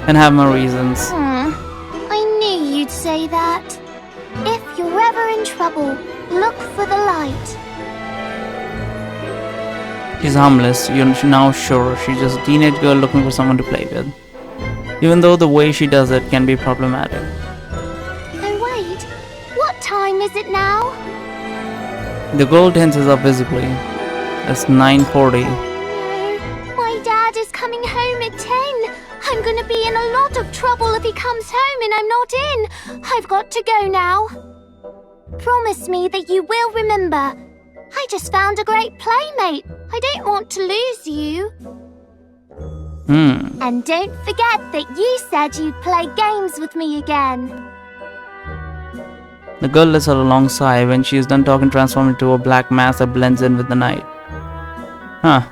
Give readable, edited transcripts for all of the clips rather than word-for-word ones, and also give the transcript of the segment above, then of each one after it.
and have my reasons. I knew you'd say that. If you're ever in trouble, look for the light. She's harmless, you're now sure. She's just a teenage girl looking for someone to play with. Even though the way she does it can be problematic. Oh wait, what time is it now? The gold tenses up visibly. It's 9:40. No, my dad is coming home at 10. I'm gonna be in a lot of trouble if he comes home and I'm not in. I've got to go now. Promise me that you will remember. I just found a great playmate. I don't want to lose you. And don't forget that you said you'd play games with me again. The girl lets out a long sigh. When she is done talking, transforms into a black mass that blends in with the night. Huh.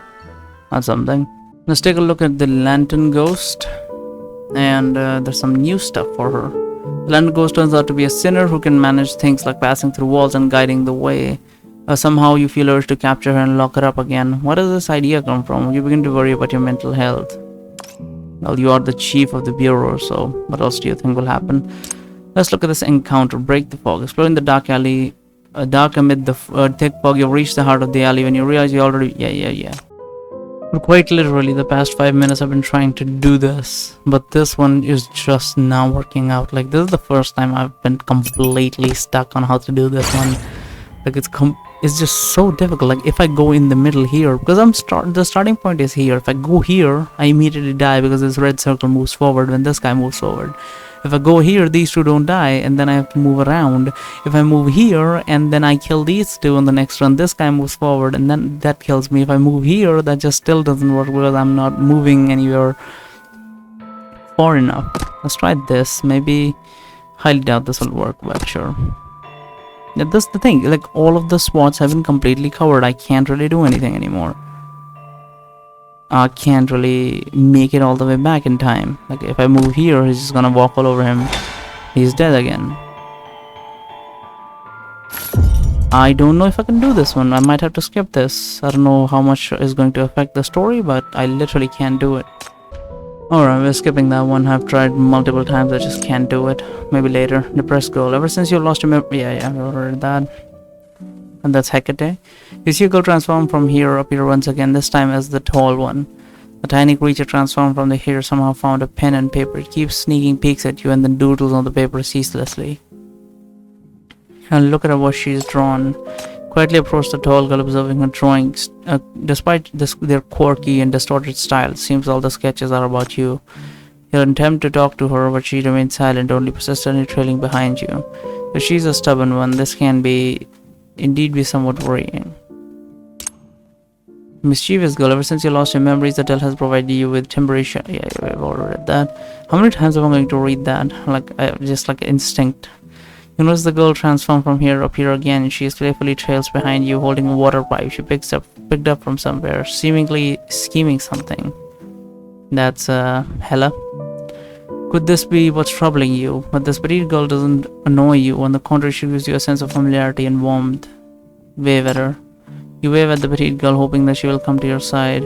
That's something. Let's take a look at the lantern ghost. And there's some new stuff for her. The lantern ghost turns out to be a sinner who can manage things like passing through walls and guiding the way. Somehow you feel urged to capture her and lock her up again. Where does this idea come from? You begin to worry about your mental health. Well, you are the chief of the bureau, so what else do you think will happen? Let's look at this encounter. Break the fog. Exploring the dark alley. Dark amid the thick fog, you've reached the heart of the alley when you realize you already... Yeah. But quite literally, the past 5 minutes I've been trying to do this. But this one is just now working out. Like, this is the first time I've been completely stuck on how to do this one. Like, it's just so difficult. Like, if I go in the middle here, because the starting point is here. If I go here, I immediately die because this red circle moves forward when this guy moves forward. If I go here, these two don't die, and then I have to move around. If I move here, and then I kill these two on the next run, this guy moves forward, and then that kills me. If I move here, that just still doesn't work because I'm not moving anywhere far enough. Let's try this. Maybe, highly doubt this will work, but sure. Yeah, that's the thing. Like, all of the spots have been completely covered. I can't really do anything anymore. I can't really make it all the way back in time. Like, if I move here, he's just gonna walk all over him. He's dead again. I don't know if I can do this one. I might have to skip this. I don't know how much is going to affect the story, but I literally can't do it. Alright, we're skipping that one. I've tried multiple times. I just can't do it. Maybe later. Depressed girl. Ever since you lost your memory... Yeah, we already read that. And that's Hecate. You see a girl transform from here up here once again, this time as the tall one. The tiny creature transformed from the hair somehow found a pen and paper. It keeps sneaking peeks at you and then doodles on the paper ceaselessly. And look at what she's drawn. Quietly approach the tall girl, observing her drawings. Despite their quirky and distorted style, it seems all the sketches are about you. You attempt to talk to her, but she remains silent, only persistently trailing behind you. If she's a stubborn one, this can indeed be somewhat worrying. Mischievous girl. Ever since you lost your memories, the tale has provided you with temporary yeah, we've already read that. How many times am I going to read that? Like, just like instinct. You notice the girl transformed from here up here again, and she playfully trails behind you, holding a water pipe she picked up from somewhere, seemingly scheming something. That's Hella. Could this be what's troubling you? But this petite girl doesn't annoy you. On the contrary, she gives you a sense of familiarity and warmth. Wave at her. You wave at the petite girl, hoping that she will come to your side.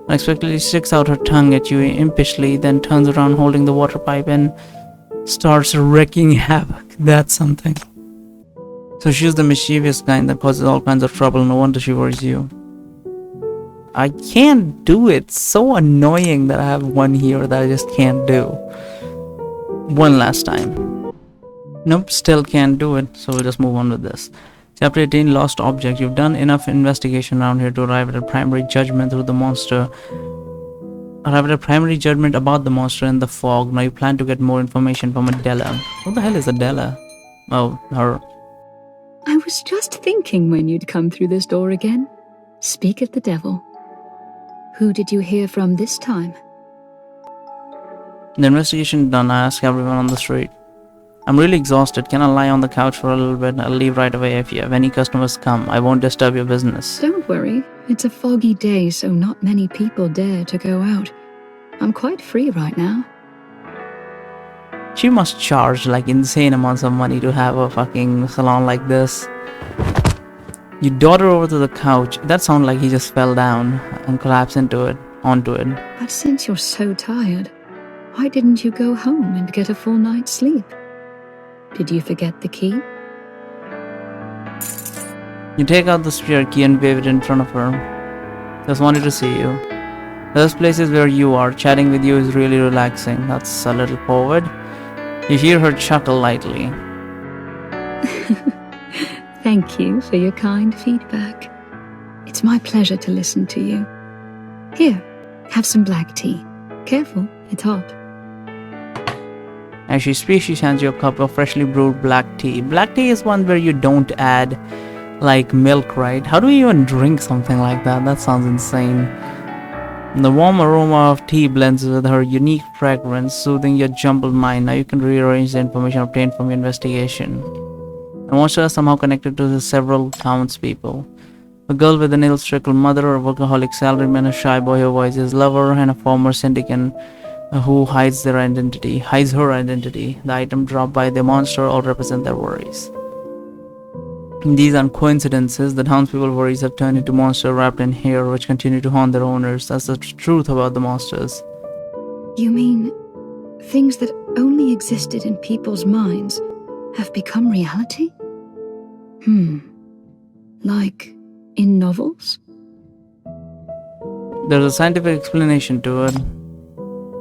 Unexpectedly, she sticks out her tongue at you impishly, then turns around holding the water pipe and starts wreaking havoc. That's something. So she's the mischievous kind that causes all kinds of trouble. No wonder she worries you. I can't do it. It's so annoying that I have one here that I just can't do. One last time. Nope, still can't do it. So we'll just move on with this. Chapter 18, Lost Object. You've done enough investigation around here to arrive at a primary judgment about the monster in the fog. Now you plan to get more information from Adela. What the hell is Adela? Oh, her. I was just thinking when you'd come through this door again. Speak of the devil. Who did you hear from this time? The investigation done, I ask everyone on the street. I'm really exhausted. Can I lie on the couch for a little bit? I'll leave right away. If you have any customers come, I won't disturb your business. Don't worry. It's a foggy day, so not many people dare to go out. I'm quite free right now. She must charge like insane amounts of money to have a fucking salon like this. You daughter over to the couch. That sounded like he just fell down and collapsed onto it. But since you're so tired, Why didn't you go home and get a full night's sleep? Did you forget the key? You take out the spare key and wave it in front of her. Just wanted to see you. Those places where you are, chatting with you is really relaxing. That's a little forward. You hear her chuckle lightly. Thank you for your kind feedback. It's my pleasure to listen to you. Here, have some black tea. Careful, it's hot. As she speaks, she hands you a cup of freshly brewed black tea. Black tea is one where you don't add, like, milk, right? How do you even drink something like that? That sounds insane. The warm aroma of tea blends with her unique fragrance, soothing your jumbled mind. Now you can rearrange the information obtained from your investigation. The monster is somehow connected to the several townspeople. A girl with an ill-stricken mother, a workaholic salaryman, a shy boy who avoids his lover, and a former syndicant who hides her identity. The item dropped by the monster all represent their worries. These aren't coincidences. The townspeople's worries have turned into monsters wrapped in hair, which continue to haunt their owners. That's the truth about the monsters. You mean things that only existed in people's minds have become reality? Like in novels? There's a scientific explanation to it.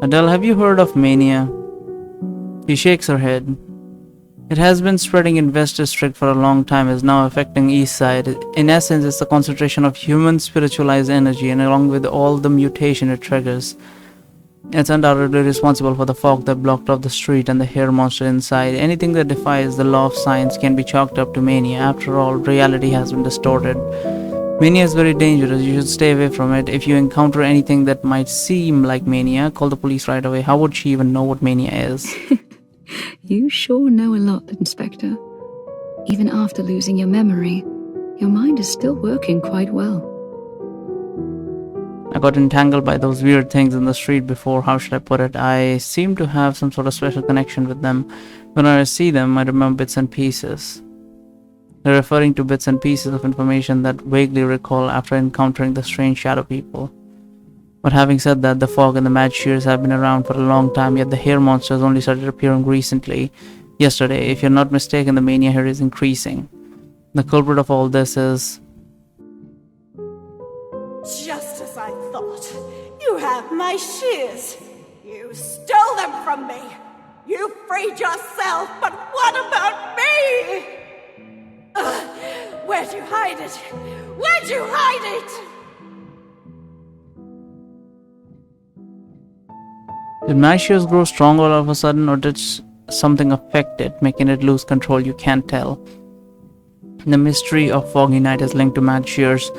Adele, have you heard of mania? She shakes her head. It has been spreading in West District for a long time, is now affecting East Side. In essence, it's the concentration of human spiritualized energy, and along with all the mutation it triggers, it's undoubtedly responsible for the fog that blocked off the street and the hair monster inside. Anything that defies the law of science can be chalked up to mania. After all, reality has been distorted. Mania is very dangerous. You should stay away from it. If you encounter anything that might seem like mania, call the police right away. How would she even know what mania is? You sure know a lot, Inspector. Even after losing your memory, your mind is still working quite well. I got entangled by those weird things in the street before. How should I put it? I seem to have some sort of special connection with them. When I see them, I remember bits and pieces. They're referring to bits and pieces of information that vaguely recall after encountering the strange shadow people. But having said that, the fog and the mad shears have been around for a long time, yet the hair monsters only started appearing recently, yesterday. If you're not mistaken, the mania here is increasing. The culprit of all this is... Just as I thought. You have my shears. You stole them from me. You freed yourself, but what about me? Where'd you hide it? Where'd you hide it? Did my shears grow strong all of a sudden, or did something affect it, making it lose control? You can't tell. The mystery of Foggy Night is linked to mad shears,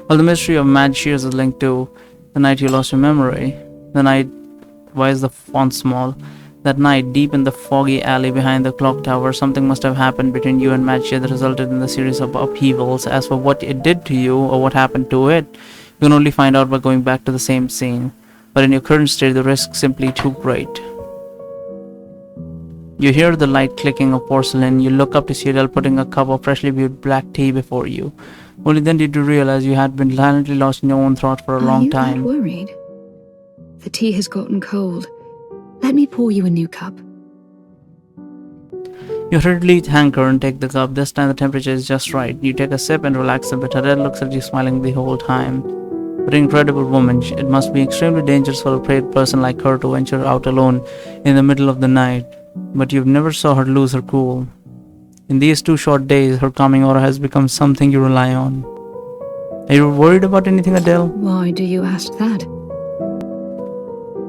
while the mystery of mad shears is linked to the night you lost your memory. The night... Why is the font small? That night, deep in the foggy alley behind the clock tower, something must have happened between you and mad shears that resulted in the series of upheavals. As for what it did to you, or what happened to it, you can only find out by going back to the same scene. But in your current state, the risk is simply too great. You hear the light clicking of porcelain. You look up to see Adele putting a cup of freshly brewed black tea before you. Only then did you realize you had been silently lost in your own thoughts for a long time. Are you that worried? The tea has gotten cold. Let me pour you a new cup. You hurriedly hanker and take the cup. This time the temperature is just right. You take a sip and relax a bit. Adele looks at you smiling the whole time. But incredible woman, it must be extremely dangerous for a brave person like her to venture out alone in the middle of the night. But you've never saw her lose her cool. In these 2 short days, her calming aura has become something you rely on. Are you worried about anything, Adele? Why do you ask that?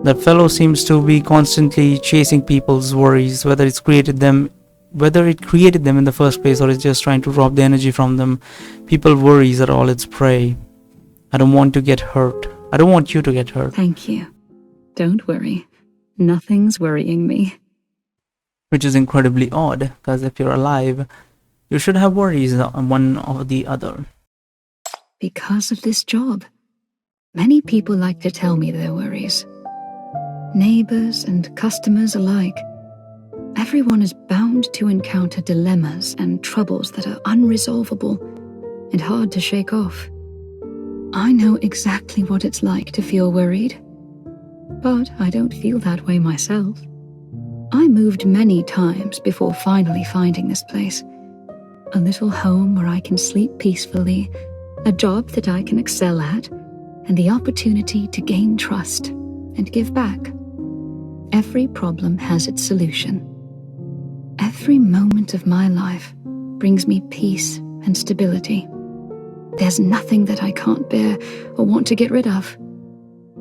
That fellow seems to be constantly chasing people's worries, whether it created them in the first place, or it's just trying to rob the energy from them. People's worries are all its prey. I don't want to get hurt. I don't want you to get hurt. Thank you. Don't worry. Nothing's worrying me. Which is incredibly odd, because if you're alive, you should have worries on one or the other. Because of this job. Many people like to tell me their worries. Neighbors and customers alike. Everyone is bound to encounter dilemmas and troubles that are unresolvable and hard to shake off. I know exactly what it's like to feel worried. But I don't feel that way myself. I moved many times before finally finding this place. A little home where I can sleep peacefully, a job that I can excel at, and the opportunity to gain trust and give back. Every problem has its solution. Every moment of my life brings me peace and stability. There's nothing that I can't bear or want to get rid of.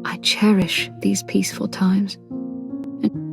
I cherish these peaceful times.